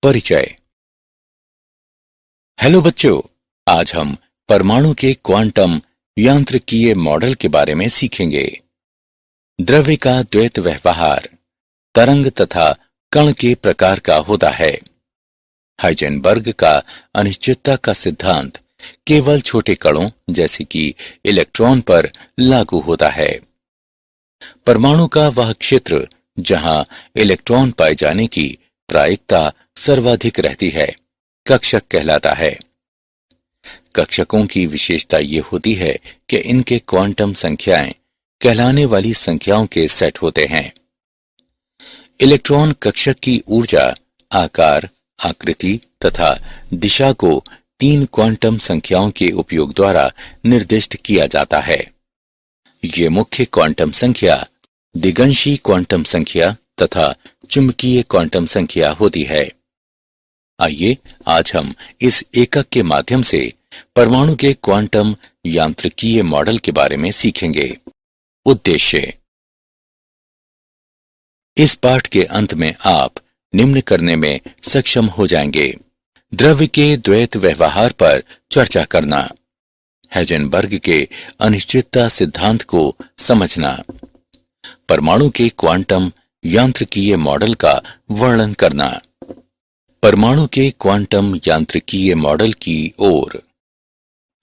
परिचय। हेलो बच्चों, आज हम परमाणु के क्वांटम यांत्रिकीय मॉडल के बारे में सीखेंगे। द्रव्य का द्वैत व्यवहार तरंग तथा कण के प्रकार का होता है। हाइजेनबर्ग का अनिश्चितता का सिद्धांत केवल छोटे कणों जैसे कि इलेक्ट्रॉन पर लागू होता है। परमाणु का वह क्षेत्र जहां इलेक्ट्रॉन पाए जाने की प्रायिकता सर्वाधिक रहती है कक्षक कहलाता है। कक्षकों की विशेषता ये होती है कि इनके क्वांटम संख्याएं कहलाने वाली संख्याओं के सेट होते हैं। इलेक्ट्रॉन कक्षक की ऊर्जा, आकार, आकृति तथा दिशा को 3 क्वांटम संख्याओं के उपयोग द्वारा निर्दिष्ट किया जाता है। ये मुख्य क्वांटम संख्या दिगंशी क्वांटम संख्या तथा चुंबकीय क्वांटम संख्या होती है। आइए आज हम इस एकक के माध्यम से परमाणु के क्वांटम यांत्रिकीय मॉडल के बारे में सीखेंगे। उद्देश्य। इस पाठ के अंत में आप निम्न करने में सक्षम हो जाएंगे। द्रव्य के द्वैत व्यवहार पर चर्चा करना, हाइजेनबर्ग के अनिश्चितता सिद्धांत को समझना, परमाणु के क्वांटम यांत्रिकीय मॉडल का वर्णन करना। परमाणु के क्वांटम यांत्रिकीय मॉडल की ओर।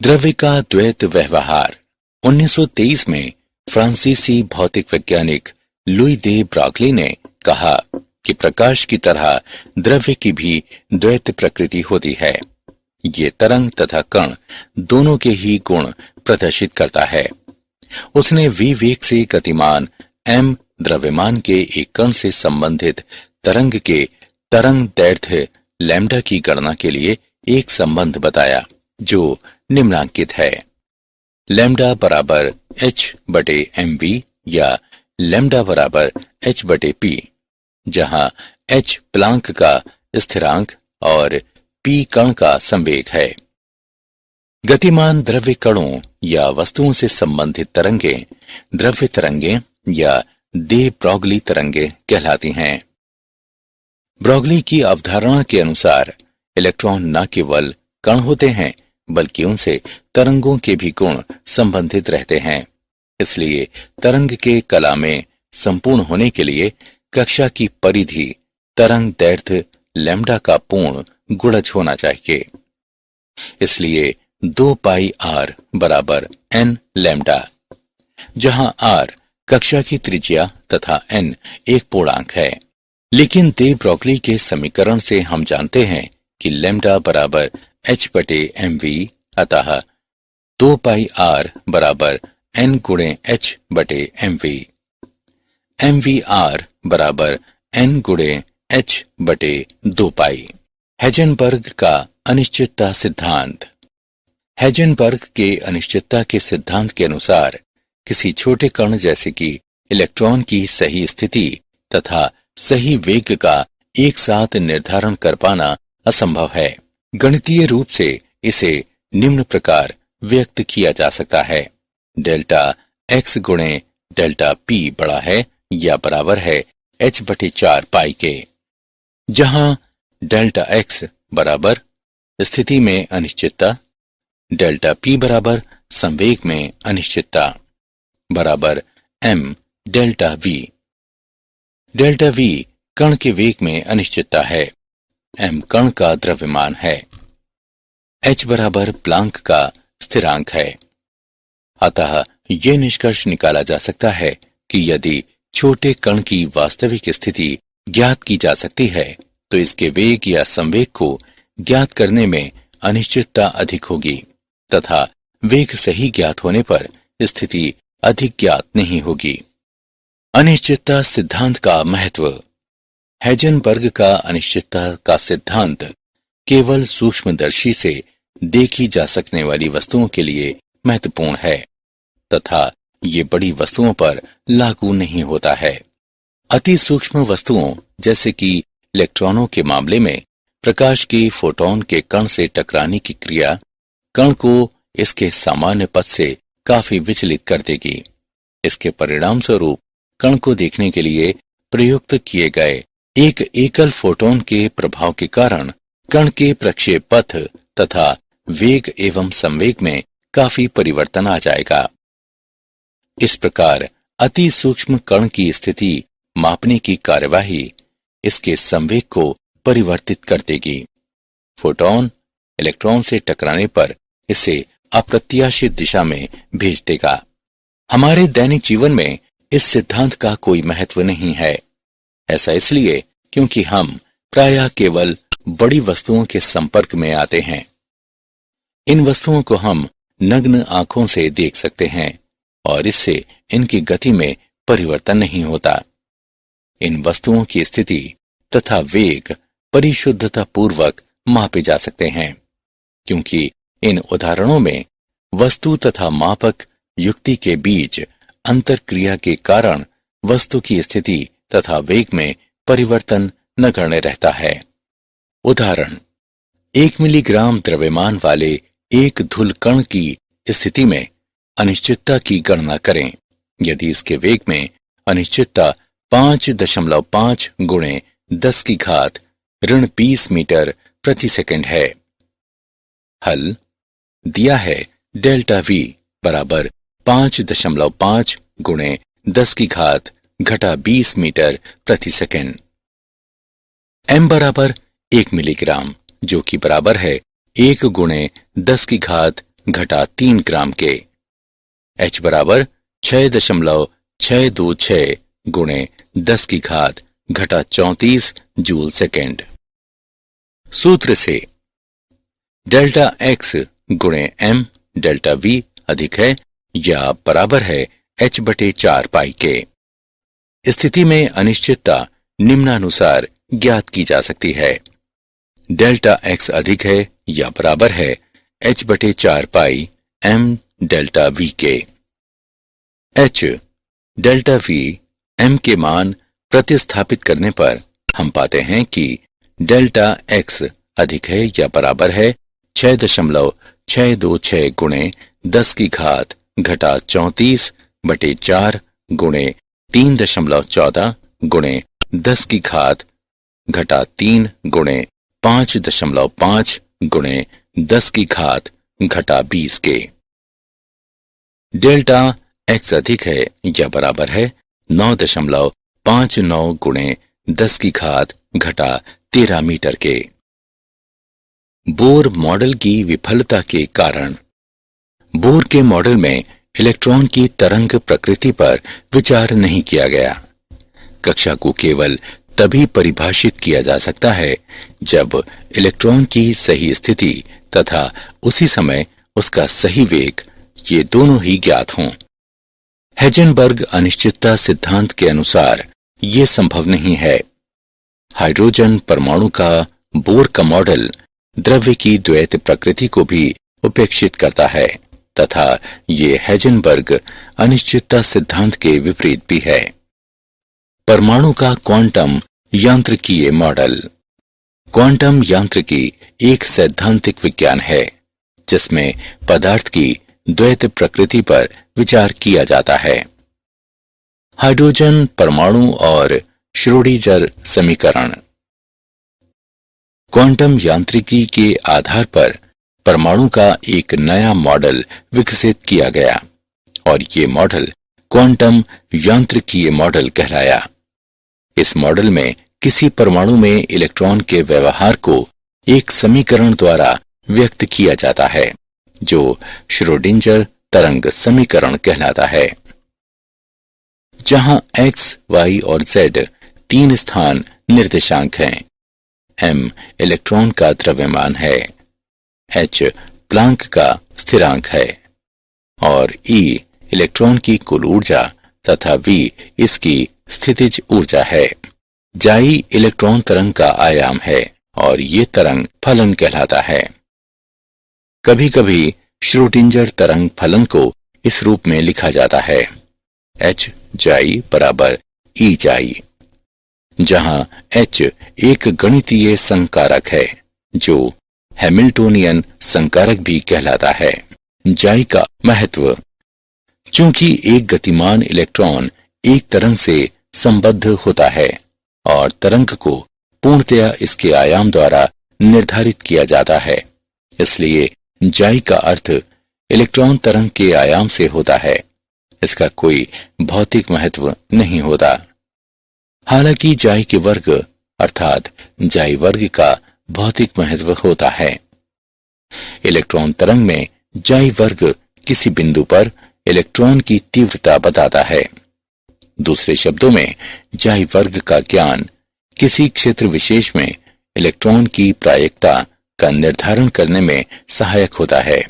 द्रव्य का द्वैत व्यवहार। 1923 में फ्रांसीसी भौतिक वैज्ञानिक लुई दे ब्रॉगली ने कहा कि प्रकाश की तरह द्रव्य की भी द्वैत प्रकृति होती है। ये तरंग तथा कण दोनों के ही गुण प्रदर्शित करता है। उसने v वेग से गतिमान m द्रव्यमान के एक कण से संबंधित तरंग के तरंग दैर्ध्य लैम्डा की गणना के लिए एक संबंध बताया जो निम्नांकित है। लैम्डा बराबर h/mv या लैम्डा बराबर h/p, जहां h प्लांक का स्थिरांक और p कण का संवेग है। गतिमान द्रव्य कणों या वस्तुओं से संबंधित तरंगें द्रव्य तरंगें या दे ब्रॉगली तरंगें कहलाती हैं। ब्रॉगली की अवधारणा के अनुसार इलेक्ट्रॉन न केवल कण होते हैं बल्कि उनसे तरंगों के भी गुण संबंधित रहते हैं। इसलिए तरंग के कला में संपूर्ण होने के लिए कक्षा की परिधि तरंग दैर्ध्य लैम्डा का पूर्ण गुणज होना चाहिए। इसलिए 2 पाई r बराबर n लैम्डा, जहां r कक्षा की त्रिज्या तथा n एक पूर्णांक है। लेकिन दे ब्रॉगली के समीकरण से हम जानते हैं कि लैम्डा बराबर h/mv, अतः 2 पाई r बराबर n गुणे h/mv। mvr बराबर n गुणे h/2 पाई। हाइजेनबर्ग का अनिश्चितता सिद्धांत। हाइजेनबर्ग के अनिश्चितता के सिद्धांत के अनुसार किसी छोटे कण जैसे कि इलेक्ट्रॉन की सही स्थिति तथा सही वेग का एक साथ निर्धारण कर पाना असंभव है। गणितीय रूप से इसे निम्न प्रकार व्यक्त किया जा सकता है। डेल्टा x गुणे डेल्टा p बड़ा है या बराबर है h/4 पाई के, जहां डेल्टा x बराबर स्थिति में अनिश्चितता, डेल्टा p बराबर संवेग में अनिश्चितता, बराबर m delta v। Delta v कण के वेग में अनिश्चितता है, m कण का द्रव्यमान है, h बराबर प्लांक का स्थिरांक है। अतः ये निष्कर्ष निकाला जा सकता है कि यदि छोटे कण की वास्तविक स्थिति ज्ञात की जा सकती है तो इसके वेग या संवेग को ज्ञात करने में अनिश्चितता अधिक होगी तथा वेग सही ज्ञात होने पर स्थिति अधिक ज्ञात नहीं होगी। अनिश्चितता सिद्धांत का महत्व। हाइजेनबर्ग का अनिश्चितता का सिद्धांत केवल सूक्ष्मदर्शी से देखी जा सकने वाली वस्तुओं के लिए महत्वपूर्ण है तथा ये बड़ी वस्तुओं पर लागू नहीं होता है। अति सूक्ष्म वस्तुओं जैसे कि इलेक्ट्रॉनों के मामले में प्रकाश के फोटॉन के कण से टकराने की क्रिया कण को इसके सामान्य पथ से काफी विचलित कर देगी। इसके परिणाम स्वरूप कण को देखने के लिए प्रयुक्त किए गए एक एकल फोटोन के प्रभाव के कारण कण के प्रक्षेप पथ तथा वेग एवं संवेग में काफी परिवर्तन आ जाएगा। इस प्रकार अति सूक्ष्म कण की स्थिति मापने की कार्यवाही इसके संवेग को परिवर्तित कर देगी। फोटोन इलेक्ट्रॉन से टकराने पर इसे अप्रत्याशित दिशा में भेज देगा। हमारे दैनिक जीवन में इस सिद्धांत का कोई महत्व नहीं है। ऐसा इसलिए क्योंकि हम प्रायः केवल बड़ी वस्तुओं के संपर्क में आते हैं। इन वस्तुओं को हम नग्न आंखों से देख सकते हैं और इससे इनकी गति में परिवर्तन नहीं होता। इन वस्तुओं की स्थिति तथा वेग परिशुद्धता पूर्वक मापे जा सकते हैं, क्योंकि इन उदाहरणों में वस्तु तथा मापक युक्ति के बीच अंतरक्रिया के कारण वस्तु की स्थिति तथा वेग में परिवर्तन नगण्य रहता है। उदाहरण, 1 मिलीग्राम द्रव्यमान वाले एक धूल कण की स्थिति में अनिश्चितता की गणना करें यदि इसके वेग में अनिश्चितता 5.5 गुणे 10 की घात ऋण 20 मीटर प्रति सेकंड है। हल दिया है डेल्टा V बराबर 5.5 गुणे 10 की घात घटा 20 मीटर प्रति सेकंड। m बराबर 1 मिलीग्राम जो कि बराबर है 1 गुणे 10 की घात घटा 3 ग्राम के। h बराबर 6.626 गुणे 10 की घात घटा 34 जूल सेकेंड। सूत्र से डेल्टा x गुणे m डेल्टा V अधिक है या बराबर है h/4 पाई के। स्थिति में अनिश्चितता निम्नानुसार ज्ञात की जा सकती है। डेल्टा x अधिक है या बराबर है h/4 पाई m डेल्टा V के। h डेल्टा V m के मान प्रतिस्थापित करने पर हम पाते हैं कि डेल्टा x अधिक है या बराबर है 6.626 गुणे 10 की घात घटा 34/4 गुणे 3.14 गुणे 10 की घात घटा 3 गुणे 5.5 गुणे 10 की घात घटा 20 के। डेल्टा x अधिक है या बराबर है 9.59 गुणे 10 की घात घटा 13 मीटर के। बोर मॉडल की विफलता के कारण। बोर के मॉडल में इलेक्ट्रॉन की तरंग प्रकृति पर विचार नहीं किया गया। कक्षा को केवल तभी परिभाषित किया जा सकता है जब इलेक्ट्रॉन की सही स्थिति तथा उसी समय उसका सही वेग ये दोनों ही ज्ञात हों। हेजनबर्ग अनिश्चितता सिद्धांत के अनुसार ये संभव नहीं है। हाइड्रोजन परमाणु का बोर का मॉडल द्रव्य की द्वैत प्रकृति को भी उपेक्षित करता है तथा ये हेजनबर्ग अनिश्चितता सिद्धांत के विपरीत भी है। परमाणु का क्वांटम यांत्रिकीय मॉडल। क्वांटम यांत्रिकी एक सैद्धांतिक विज्ञान है जिसमें पदार्थ की द्वैत प्रकृति पर विचार किया जाता है। हाइड्रोजन परमाणु और श्रोडिंगर समीकरण। क्वांटम यांत्रिकी के आधार पर परमाणु का एक नया मॉडल विकसित किया गया और ये मॉडल क्वांटम यांत्रिकीय मॉडल कहलाया। इस मॉडल में किसी परमाणु में इलेक्ट्रॉन के व्यवहार को एक समीकरण द्वारा व्यक्त किया जाता है जो श्रोडिंगर तरंग समीकरण कहलाता है, जहां x, y और z 3 स्थान निर्देशांक हैं। m इलेक्ट्रॉन का द्रव्यमान है, h प्लांक का स्थिरांक है और E इलेक्ट्रॉन की कुल ऊर्जा तथा V इसकी स्थितिज ऊर्जा है। जाई इलेक्ट्रॉन तरंग का आयाम है और ये तरंग फलन कहलाता है। कभी कभी श्रोडिंगर तरंग फलन को इस रूप में लिखा जाता है, h जाई बराबर E जाई, जहां h एक गणितीय संकारक है जो हैमिल्टोनियन संकारक भी कहलाता है। जाई का महत्व। चूंकि एक गतिमान इलेक्ट्रॉन एक तरंग से संबद्ध होता है और तरंग को पूर्णतया इसके आयाम द्वारा निर्धारित किया जाता है। इसलिए जाई का अर्थ इलेक्ट्रॉन तरंग के आयाम से होता है। इसका कोई भौतिक महत्व नहीं होता। हालांकि जाई के वर्ग अर्थात जाई वर्ग का भौतिक महत्व होता है। इलेक्ट्रॉन तरंग में जाई वर्ग किसी बिंदु पर इलेक्ट्रॉन की तीव्रता बताता है। दूसरे शब्दों में जाई वर्ग का ज्ञान किसी क्षेत्र विशेष में इलेक्ट्रॉन की प्रायिकता का निर्धारण करने में सहायक होता है।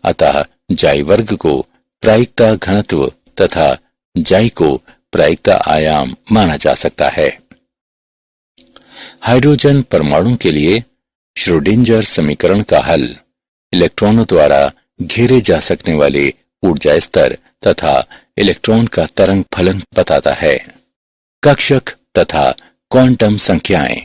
अतः जाई वर्ग को प्रायिकता घनत्व तथा जाई को प्रायिकता आयाम माना जा सकता है। हाइड्रोजन परमाणु के लिए श्रोडिंजर समीकरण का हल इलेक्ट्रॉनों द्वारा घेरे जा सकने वाले ऊर्जा स्तर तथा इलेक्ट्रॉन का तरंग फलन बताता है। कक्षक तथा क्वांटम संख्याएं।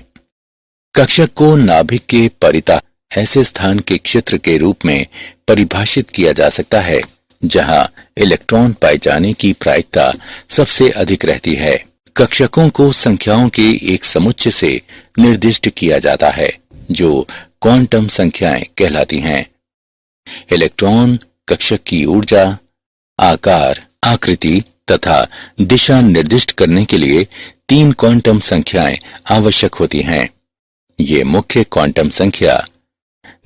कक्षक को नाभिक के परितः ऐसे स्थान के क्षेत्र के रूप में परिभाषित किया जा सकता है जहां इलेक्ट्रॉन पाए जाने की प्रायिकता सबसे अधिक रहती है। कक्षकों को संख्याओं के एक समुच्चय से निर्दिष्ट किया जाता है जो क्वांटम संख्याएं कहलाती हैं। इलेक्ट्रॉन कक्षक की ऊर्जा, आकार, आकृति तथा दिशा निर्दिष्ट करने के लिए 3 क्वांटम संख्याएं आवश्यक होती हैं। ये मुख्य क्वांटम संख्या,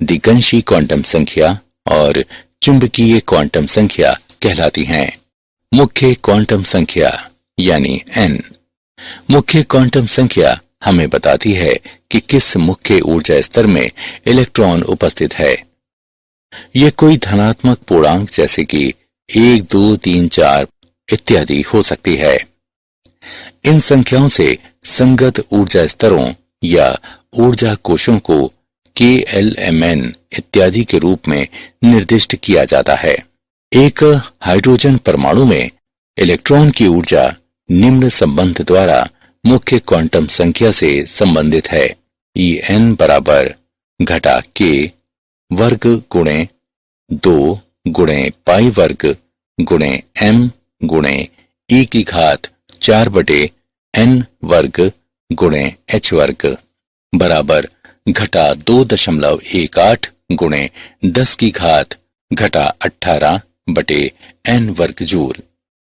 दिगंशी क्वांटम संख्या और चुंबकीय क्वांटम संख्या कहलाती हैं। मुख्य क्वांटम संख्या यानी n। मुख्य क्वांटम संख्या हमें बताती है कि किस मुख्य ऊर्जा स्तर में इलेक्ट्रॉन उपस्थित है। यह कोई धनात्मक पूर्णांक जैसे कि 1, 2, 3, 4 इत्यादि हो सकती है। इन संख्याओं से संगत ऊर्जा स्तरों या ऊर्जा कोशों को KLMN इत्यादि के रूप में निर्दिष्ट किया जाता है। एक हाइड्रोजन परमाणु में इलेक्ट्रॉन की ऊर्जा निम्न संबंध द्वारा मुख्य क्वांटम संख्या से संबंधित है। En बराबर घटा k वर्ग गुणे 2 गुणे पाई वर्ग गुणे m गुणे e की घात 4 बटे n वर्ग गुणे h वर्ग बराबर घटा 2.18 गुणे 10 की घात घटा 18 बटे n वर्ग जूल,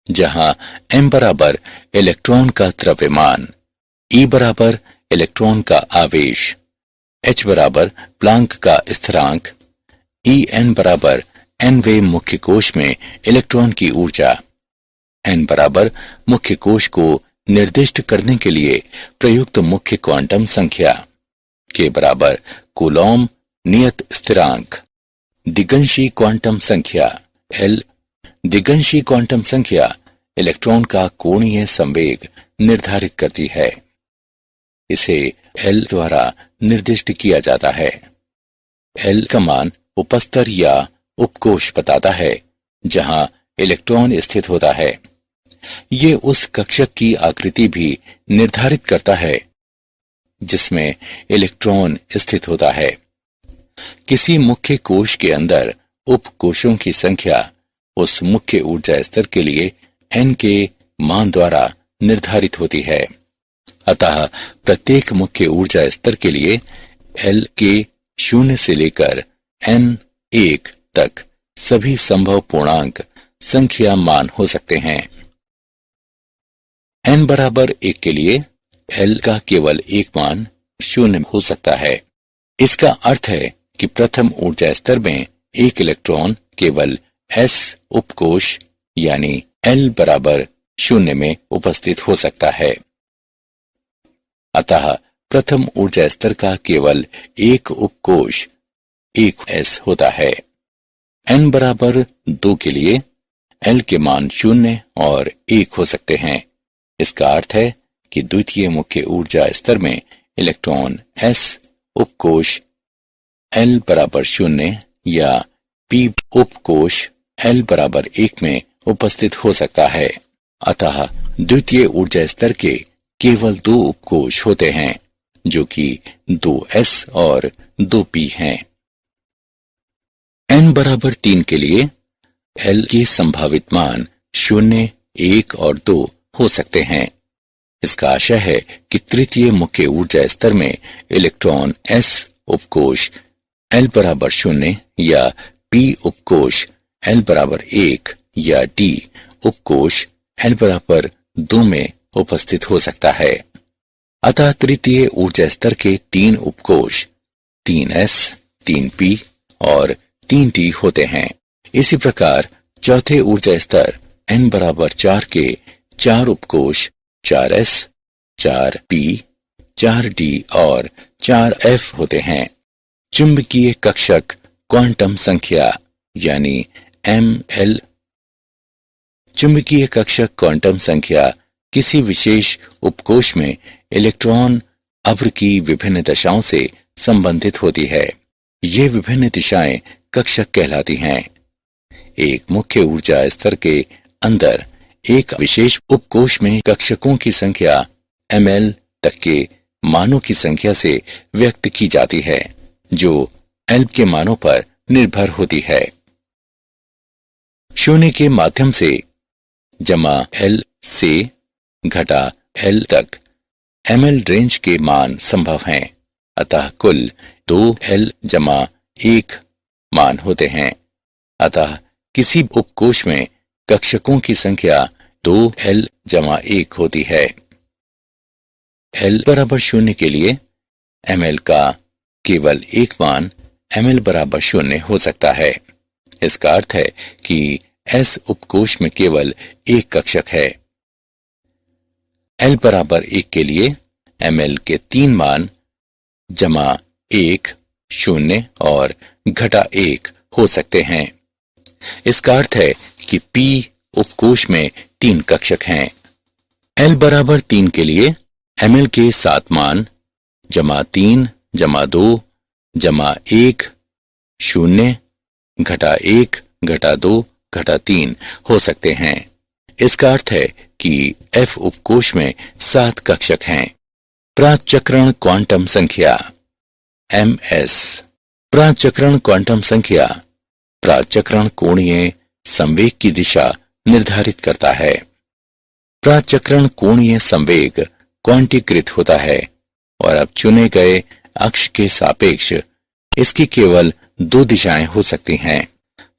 जहां m बराबर इलेक्ट्रॉन का द्रव्यमान, E बराबर इलेक्ट्रॉन का आवेश, h बराबर प्लांक का स्थिरांक, En बराबर nवें मुख्य कोश में इलेक्ट्रॉन की ऊर्जा, n बराबर मुख्य कोश को निर्दिष्ट करने के लिए प्रयुक्त मुख्य क्वांटम संख्या, k बराबर कूलॉम नियत स्थिरांक। दिगंशी क्वांटम संख्या L। दिगंशी क्वांटम संख्या इलेक्ट्रॉन का कोणीय संवेग निर्धारित करती है। इसे L द्वारा निर्दिष्ट किया जाता है। L का मान उपस्तर या उपकोश बताता है जहां इलेक्ट्रॉन स्थित होता है। ये उस कक्षक की आकृति भी निर्धारित करता है जिसमें इलेक्ट्रॉन स्थित होता है। किसी मुख्य कोश के अंदर उपकोशों की संख्या उस मुख्य ऊर्जा स्तर के लिए n के मान द्वारा निर्धारित होती है। अतः प्रत्येक मुख्य ऊर्जा स्तर के लिए L के 0 से लेकर n1 तक सभी संभव पूर्णांक संख्या मान हो सकते हैं। n बराबर 1 के लिए L का केवल एक मान 0 हो सकता है। इसका अर्थ है कि प्रथम ऊर्जा स्तर में एक इलेक्ट्रॉन केवल s उपकोश यानी L बराबर 0 में उपस्थित हो सकता है। अतः प्रथम ऊर्जा स्तर का केवल एक उपकोश 1s होता है। n बराबर 2 के लिए L के मान 0 और 1 हो सकते हैं। इसका अर्थ है कि द्वितीय मुख्य ऊर्जा स्तर में इलेक्ट्रॉन s उपकोश L बराबर 0 या p उपकोश L बराबर 1 में उपस्थित हो सकता है। अतः द्वितीय ऊर्जा स्तर के केवल 2 उपकोश होते हैं जो कि 2s और 2p हैं। n बराबर 3 के लिए L के संभावित मान 0, 1 और 2 हो सकते हैं। इसका आशय है कि तृतीय मुख्य ऊर्जा स्तर में इलेक्ट्रॉन s उपकोष L बराबर 0 या p उपकोष L बराबर 1 या d उपकोष L बराबर 2 में उपस्थित हो सकता है। अतः तृतीय ऊर्जा स्तर के 3 उपकोष 3s, 3p और 3d होते हैं। इसी प्रकार चौथे ऊर्जा स्तर n बराबर 4 के 4 उपकोष 4s, 4p, 4d और 4f होते हैं। चुंबकीय कक्षक क्वांटम संख्या यानी ml। चुंबकीय कक्षक क्वांटम संख्या किसी विशेष उपकोष में इलेक्ट्रॉन अभ्र की विभिन्न दशाओं से संबंधित होती है। ये विभिन्न दिशाएं कक्षक कहलाती हैं। एक मुख्य ऊर्जा स्तर के अंदर एक विशेष उपकोष में कक्षकों की संख्या ml तक के मानों की संख्या से व्यक्त की जाती है, जो L के मानों पर निर्भर होती है। 0 के माध्यम से जमा L से घटा L तक ml रेंज के मान संभव हैं। अतः कुल 2L जमा 1 मान होते हैं। अतः किसी उपकोष में कक्षकों की संख्या 2L जमा 1 होती है। L बराबर 0 के लिए ml का केवल एक मान ml बराबर 0 हो सकता है। इसका अर्थ है कि S उपकोष में केवल एक कक्षक है। L बराबर 1 के लिए ml के 3 मान जमा 1, 0 और घटा 1 हो सकते हैं। इसका अर्थ है कि P उपकोष में 3 कक्षक हैं। L बराबर 3 के लिए ml के 7 मान जमा 3, जमा 2, जमा 1, 0, घटा 1, घटा 2, घटा 3 हो सकते हैं। इसका अर्थ है कि F उपकोष में 7 कक्षक हैं। प्राचक्रण क्वांटम संख्या ms। प्राचक्रण क्वांटम संख्या प्राचक्रण कोणीय संवेग की दिशा निर्धारित करता है। प्राचक्रण कोणीय संवेग क्वांटीकृत होता है और अब चुने गए अक्ष के सापेक्ष इसकी केवल 2 दिशाएं हो सकती हैं।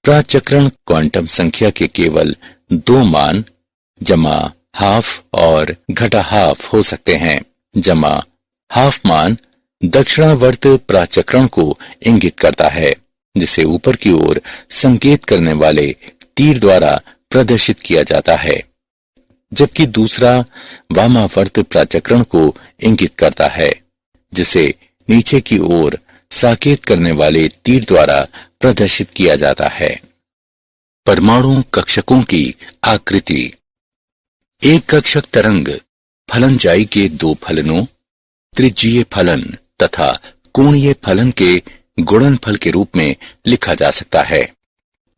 प्राचक्रण क्वांटम संख्या के केवल 2 मान जमा हाफ और घटा हाफ हो सकते हैं। जमा हाफ मान दक्षिणावर्त प्राचक्रण को इंगित करता है, जिसे ऊपर की ओर संकेत करने वाले तीर द्वारा प्रदर्शित किया जाता है, जबकि दूसरा वामावर्त प्राचक्रण को इंगित करता है, जिसे नीचे की ओर साकेत करने वाले तीर द्वारा प्रदर्शित किया जाता है। परमाणु कक्षकों की आकृति। एक कक्षक तरंग फलनजाई के 2 फलनों त्रिज्यीय फलन तथा कोणीय फलन के गुणनफल के रूप में लिखा जा सकता है।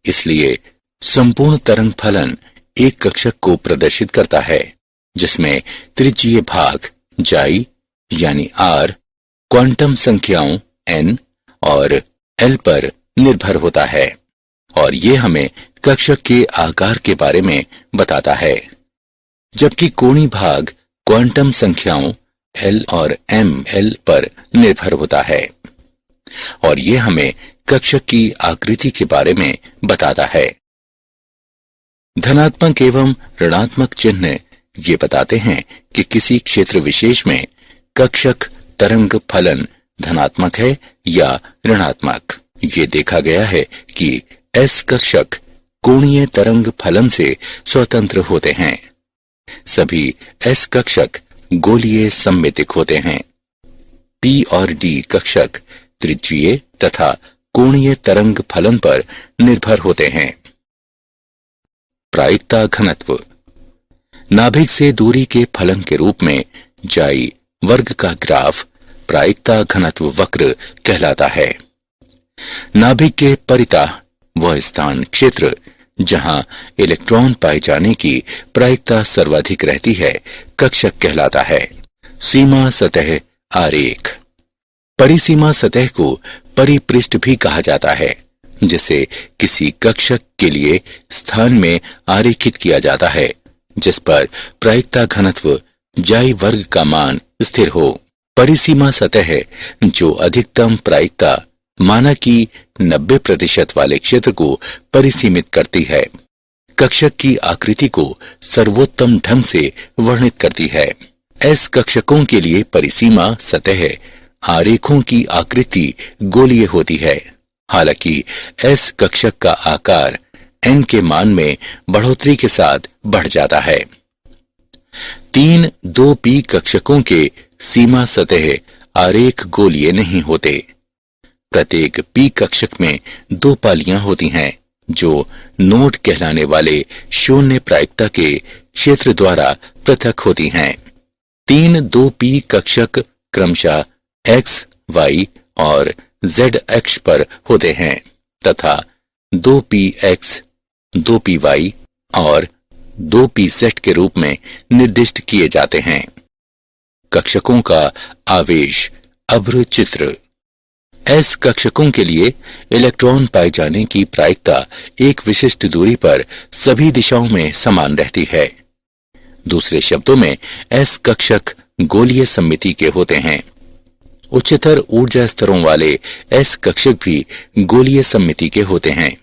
इसलिए संपूर्ण तरंग फलन एक कक्षक को प्रदर्शित करता है, जिसमें त्रिज्यीय भाग जाई यानी r क्वांटम संख्याओं n और l पर निर्भर होता है, और ये हमें कक्षक के आकार के बारे में बताता है। जबकि कोणीय भाग क्वांटम संख्याओं l और ml पर निर्भर होता है, और ये हमें कक्षक की आकृति के बारे में बताता है। धनात्मक एवं ऋणात्मक चिन्ह ये बताते हैं कि किसी क्षेत्र विशेष में कक्षक तरंग फलन धनात्मक है या ऋणात्मक। ये देखा गया है कि S कक्षक कोणीय तरंग फलन से स्वतंत्र होते हैं। सभी S कक्षक गोलीय सममितिक होते हैं। P और D कक्षक त्रिज्यीय तथा कोणीय तरंग फलन पर निर्भर होते हैं। प्रायिकता घनत्व। नाभिक से दूरी के फलन के रूप में जाई वर्ग का ग्राफ प्रायिकता घनत्व वक्र कहलाता है। नाभिक के परितः वह स्थान क्षेत्र जहां इलेक्ट्रॉन पाए जाने की प्रायिकता सर्वाधिक रहती है कक्षक कहलाता है। सीमा सतह आरेख। परिसीमा सतह को परिपृष्ठ भी कहा जाता है, जिसे किसी कक्षक के लिए स्थान में आरेखित किया जाता है, जिस पर प्रायिकता घनत्व जाई वर्ग का मान स्थिर हो। परिसीमा सतह जो अधिकतम प्रायिकता माना कि 90% वाले क्षेत्र को परिसीमित करती है, कक्षक की आकृति को सर्वोत्तम ढंग से वर्णित करती है। एस कक्षकों के लिए परिसीमा सतह आरेखों की आकृति गोलीय होती है। हालांकि एस कक्षक का आकार एन के मान में बढ़ोतरी के साथ बढ़ जाता है। 3 2p कक्षकों के सीमा सतह आरेख गोलीय नहीं होते। प्रत्येक p कक्षक में 2 पालियां होती हैं जो नोड कहलाने वाले शून्य प्रायिकता के क्षेत्र द्वारा पृथक होती हैं। 3 2p कक्षक क्रमशः x, y और z अक्ष पर होते हैं तथा 2px, 2py और 2pz के रूप में निर्दिष्ट किए जाते हैं। कक्षकों का आवेश अभ्र चित्र। एस कक्षकों के लिए इलेक्ट्रॉन पाए जाने की प्रायिकता एक विशिष्ट दूरी पर सभी दिशाओं में समान रहती है। दूसरे शब्दों में एस कक्षक गोलीय सममिति के होते हैं। उच्चतर ऊर्जा स्तरों वाले एस कक्षक भी गोलीय सममिति के होते हैं।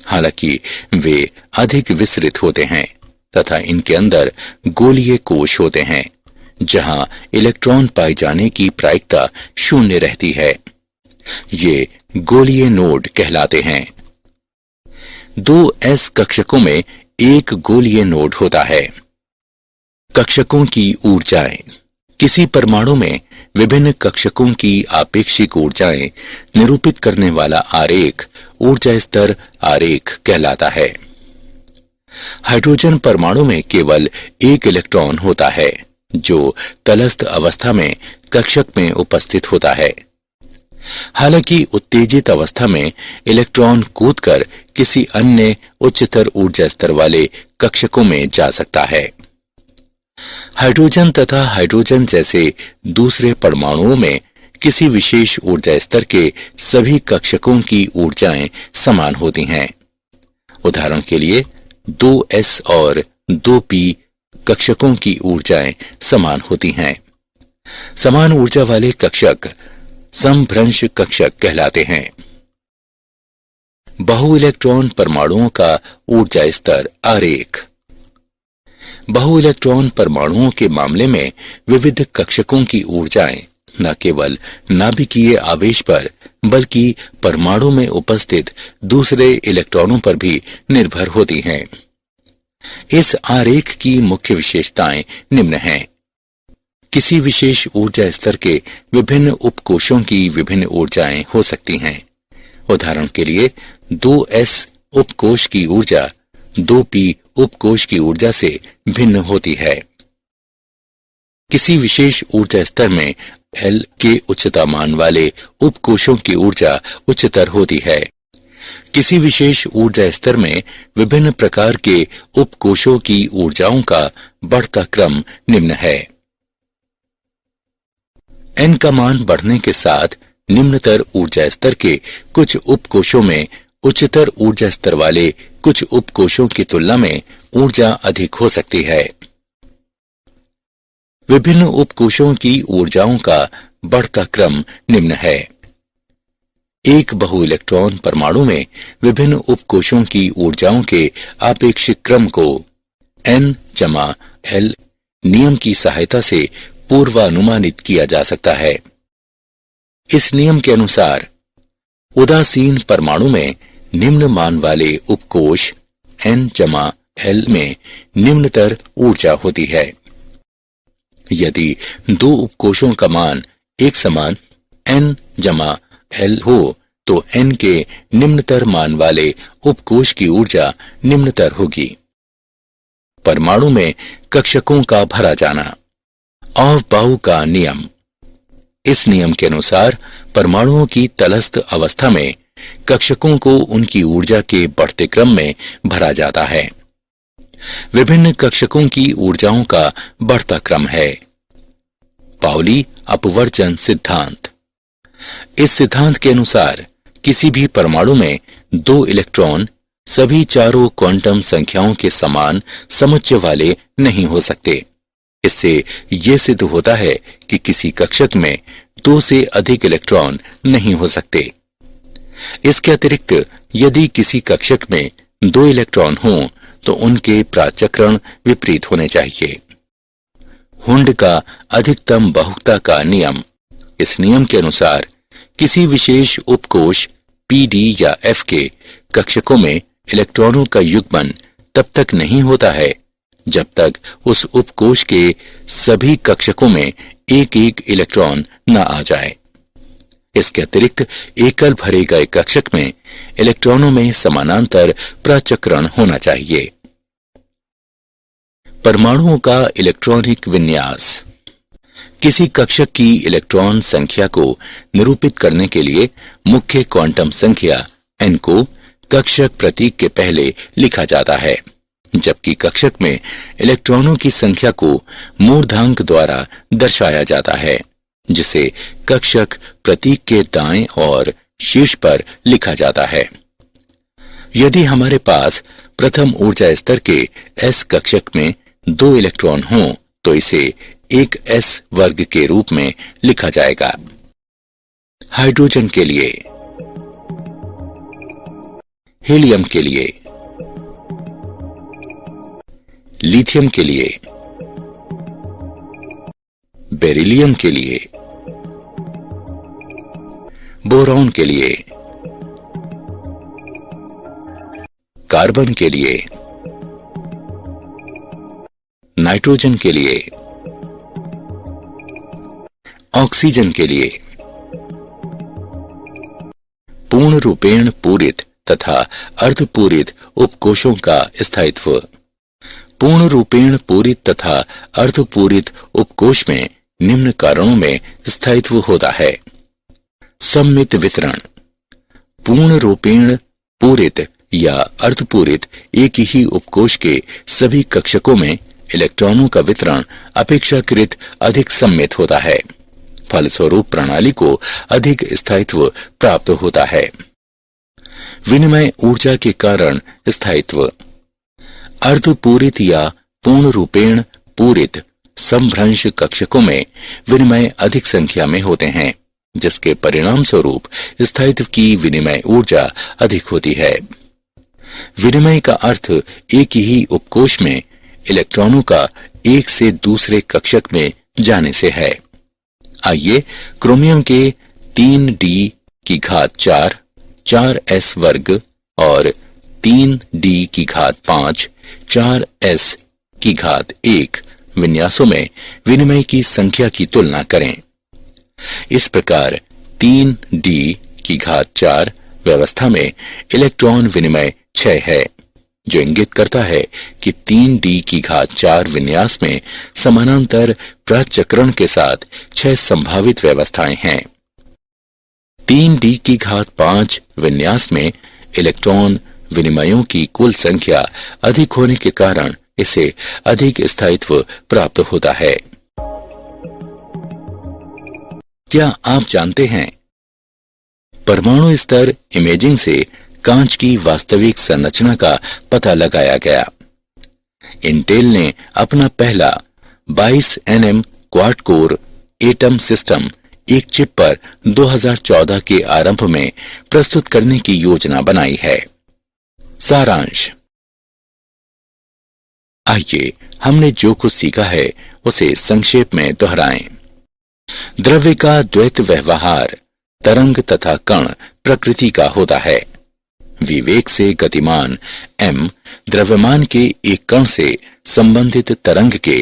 हालांकि वे अधिक विस्तृत होते हैं तथा इनके अंदर गोलीय कोश होते हैं जहां इलेक्ट्रॉन पाए जाने की प्रायिकता शून्य रहती है। ये गोलीय नोड कहलाते हैं। 2 एस कक्षकों में एक गोलीय नोड होता है। कक्षकों की ऊर्जाएं। किसी परमाणु में विभिन्न कक्षकों की आपेक्षिक ऊर्जाएं निरूपित करने वाला आरेख ऊर्जा स्तर आरेख कहलाता है। हाइड्रोजन परमाणु में केवल एक इलेक्ट्रॉन होता है जो तलस्थ अवस्था में कक्षक में उपस्थित होता है। हालांकि उत्तेजित अवस्था में इलेक्ट्रॉन कूदकर किसी अन्य उच्चतर ऊर्जा स्तर वाले कक्षकों में जा सकता है। हाइड्रोजन तथा हाइड्रोजन जैसे दूसरे परमाणुओं में किसी विशेष ऊर्जा स्तर के सभी कक्षकों की ऊर्जाएं समान होती हैं। उदाहरण के लिए 2s और 2p कक्षकों की ऊर्जाएं समान होती हैं। समान ऊर्जा वाले कक्षक समभ्रंश कक्षक कहलाते हैं। बहु इलेक्ट्रॉन परमाणुओं का ऊर्जा स्तर आरेख। बहु इलेक्ट्रॉन परमाणुओं के मामले में विविध कक्षकों की ऊर्जाएं न केवल नाभिकीय आवेश पर बल्कि परमाणु में उपस्थित दूसरे इलेक्ट्रॉनों पर भी निर्भर होती हैं। इस आरेख की मुख्य विशेषताएं निम्न हैं। किसी विशेष ऊर्जा स्तर के विभिन्न उपकोषों की विभिन्न ऊर्जाएं हो सकती हैं। उदाहरण के लिए 2s उपकोष की ऊर्जा 2p उपकोष की ऊर्जा से भिन्न होती है। किसी विशेष ऊर्जा स्तर में L के उच्चता मान वाले उपकोषों की ऊर्जा उच्चतर होती है। किसी विशेष ऊर्जा स्तर में विभिन्न प्रकार के उपकोषों की ऊर्जाओं का बढ़ता क्रम निम्न है। N का मान बढ़ने के साथ निम्नतर ऊर्जा स्तर के कुछ उपकोषों में उच्चतर ऊर्जा स्तर वाले कुछ उपकोषों की तुलना में ऊर्जा अधिक हो सकती है। विभिन्न उपकोषों की ऊर्जाओं का बढ़ता क्रम निम्न है। एक बहु इलेक्ट्रॉन परमाणु में विभिन्न उपकोषों की ऊर्जाओं के आपेक्षिक क्रम को N/L नियम की सहायता से पूर्वानुमानित किया जा सकता है। इस नियम के अनुसार उदासीन परमाणु में निम्न मान वाले उपकोष N/L में निम्नतर ऊर्जा होती है। यदि 2 उपकोषों का मान एक समान N/L हो तो N के निम्नतर मान वाले उपकोष की ऊर्जा निम्नतर होगी। परमाणु में कक्षकों का भरा जाना। ऑफ-बाउ का नियम। इस नियम के अनुसार परमाणुओं की तलस्थ अवस्था में कक्षकों को उनकी ऊर्जा के बढ़ते क्रम में भरा जाता है। विभिन्न कक्षकों की ऊर्जाओं का बढ़ता क्रम है। पाउली अपवर्जन सिद्धांत। इस सिद्धांत के अनुसार किसी भी परमाणु में 2 इलेक्ट्रॉन सभी चारों क्वांटम संख्याओं के समान समुच्चय वाले नहीं हो सकते। इससे ये सिद्ध होता है कि किसी कक्षक में 2 से अधिक इलेक्ट्रॉन नहीं हो सकते। इसके अतिरिक्त यदि किसी कक्षक में 2 इलेक्ट्रॉन हों तो उनके प्राचक्रण विपरीत होने चाहिए। हुंड का अधिकतम बहुलता का नियम। इस नियम के अनुसार किसी विशेष उपकोष P, D या F के कक्षकों में इलेक्ट्रॉनों का युग्मन तब तक नहीं होता है जब तक उस उपकोष के सभी कक्षकों में एक एक इलेक्ट्रॉन न आ जाए। इसके अतिरिक्त एकल भरे गए कक्षक में इलेक्ट्रॉनों में समानांतर प्राचक्रण होना चाहिए। परमाणुओं का इलेक्ट्रॉनिक विन्यास। किसी कक्षक की इलेक्ट्रॉन संख्या को निरूपित करने के लिए मुख्य क्वांटम संख्या n को कक्षक प्रतीक के पहले लिखा जाता है, जबकि कक्षक में इलेक्ट्रॉनों की संख्या को मूर्धांक द्वारा दर्शाया जाता है, जिसे कक्षक प्रतीक के दाएं और शीर्ष पर लिखा जाता है। यदि हमारे पास प्रथम ऊर्जा स्तर के s कक्षक में 2 इलेक्ट्रॉन हों तो इसे एक s वर्ग के रूप में लिखा जाएगा। हाइड्रोजन के लिए, हीलियम के लिए, लिथियम के लिए, बेरिलियम के लिए, बोरॉन के लिए, कार्बन के लिए, नाइट्रोजन के लिए, ऑक्सीजन के लिए, पूर्ण रूपेण पूरित तथा अर्धपूरित उपकोषों का स्थायित्व। पूर्ण रूपेण पूरित तथा अर्धपूरित उपकोष में निम्न कारणों में स्थायित्व होता है। सममित वितरण। पूर्ण रूपेण पूरित या अर्धपूरित एक ही उपकोष के सभी कक्षकों में इलेक्ट्रॉनों का वितरण अपेक्षाकृत अधिक सममित होता है। फलस्वरूप प्रणाली को अधिक स्थायित्व प्राप्त होता है। विनिमय ऊर्जा के कारण स्थायित्व। अर्धपूरित या पूर्ण रूपेण पूरित समभ्रंश कक्षकों में विनिमय अधिक संख्या में होते हैं, जिसके परिणाम स्वरूप स्थायित्व की विनिमय ऊर्जा अधिक होती है। विनिमय का अर्थ एक ही उपकोष में इलेक्ट्रॉनों का एक से दूसरे कक्षक में जाने से है। आइए क्रोमियम के 3d की घात 4, 4s वर्ग और 3d की घात 5, 4s की घात 1 विन्यासों में विनिमय की संख्या की तुलना करें। इस प्रकार 3d की घात 4 व्यवस्था में इलेक्ट्रॉन विनिमय 6 है, जो इंगित करता है कि 3d की घात 4 विन्यास में समानांतर प्राचक्रण के साथ 6 संभावित व्यवस्थाएं हैं। 3d की घात 5 विन्यास में इलेक्ट्रॉन विनिमयों की कुल संख्या अधिक होने के कारण इसे अधिक स्थायित्व प्राप्त होता है। क्या आप जानते हैं, परमाणु स्तर इमेजिंग से कांच की वास्तविक संरचना का पता लगाया गया। इंटेल ने अपना पहला 22 nm quad core atom system एक चिप पर 2014 के आरंभ में प्रस्तुत करने की योजना बनाई है। सारांश। आइए हमने जो कुछ सीखा है उसे संक्षेप में दोहराएं। द्रव्य का द्वैत व्यवहार तरंग तथा कण प्रकृति का होता है। विवेक से गतिमान m द्रव्यमान के एक कण से संबंधित तरंग के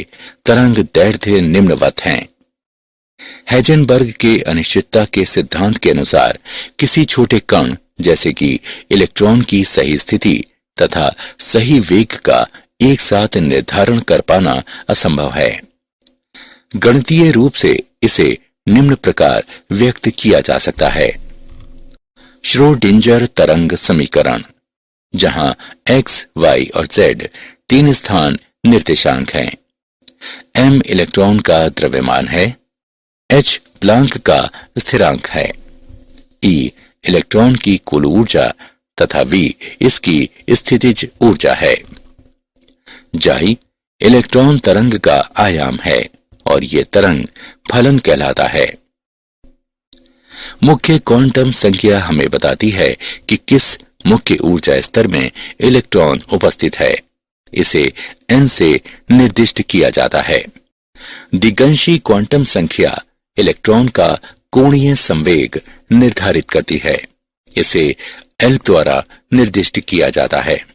तरंग दैर्ध्य निम्नवत हैं। हेजनबर्ग के अनिश्चितता के सिद्धांत के अनुसार किसी छोटे कण जैसे कि इलेक्ट्रॉन की सही स्थिति तथा सही वेग का एक साथ निर्धारण कर पाना असंभव है। गणितीय रूप से इसे निम्न प्रकार व्यक्त किया जा सकता है। श्रोडिंजर तरंग समीकरण, जहां x, y और z 3 स्थान निर्देशांक हैं। m इलेक्ट्रॉन का द्रव्यमान है, h प्लांक का स्थिरांक है, E इलेक्ट्रॉन की कुल ऊर्जा तथा V इसकी स्थितिज ऊर्जा है। जाहि इलेक्ट्रॉन तरंग का आयाम है और ये तरंग फलन कहलाता है। मुख्य क्वांटम संख्या हमें बताती है कि किस मुख्य ऊर्जा स्तर में इलेक्ट्रॉन उपस्थित है। इसे n से निर्दिष्ट किया जाता है। दिगंशी क्वांटम संख्या इलेक्ट्रॉन का कोणीय संवेग निर्धारित करती है। इसे L द्वारा निर्दिष्ट किया जाता है।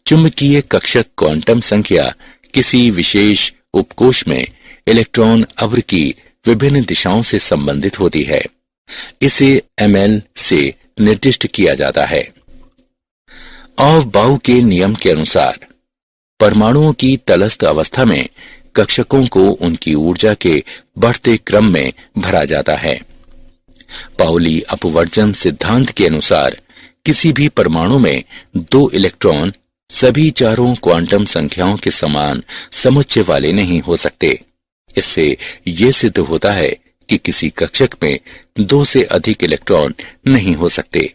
चुंबकीय कक्षक क्वांटम संख्या किसी विशेष उपकोश में इलेक्ट्रॉन अव्र की विभिन्न दिशाओं से संबंधित होती है। इसे ml से निर्दिष्ट किया जाता है। ऑफ-बाउ के नियम के अनुसार परमाणुओं की तलस्थ अवस्था में कक्षकों को उनकी ऊर्जा के बढ़ते क्रम में भरा जाता है। पाउली अपवर्जन सिद्धांत के अनुसार किसी भी परमाणु में 2 इलेक्ट्रॉन सभी चारों क्वांटम संख्याओं के समान समुच्चय वाले नहीं हो सकते। इससे यह सिद्ध होता है कि किसी कक्षक में 2 से अधिक इलेक्ट्रॉन नहीं हो सकते।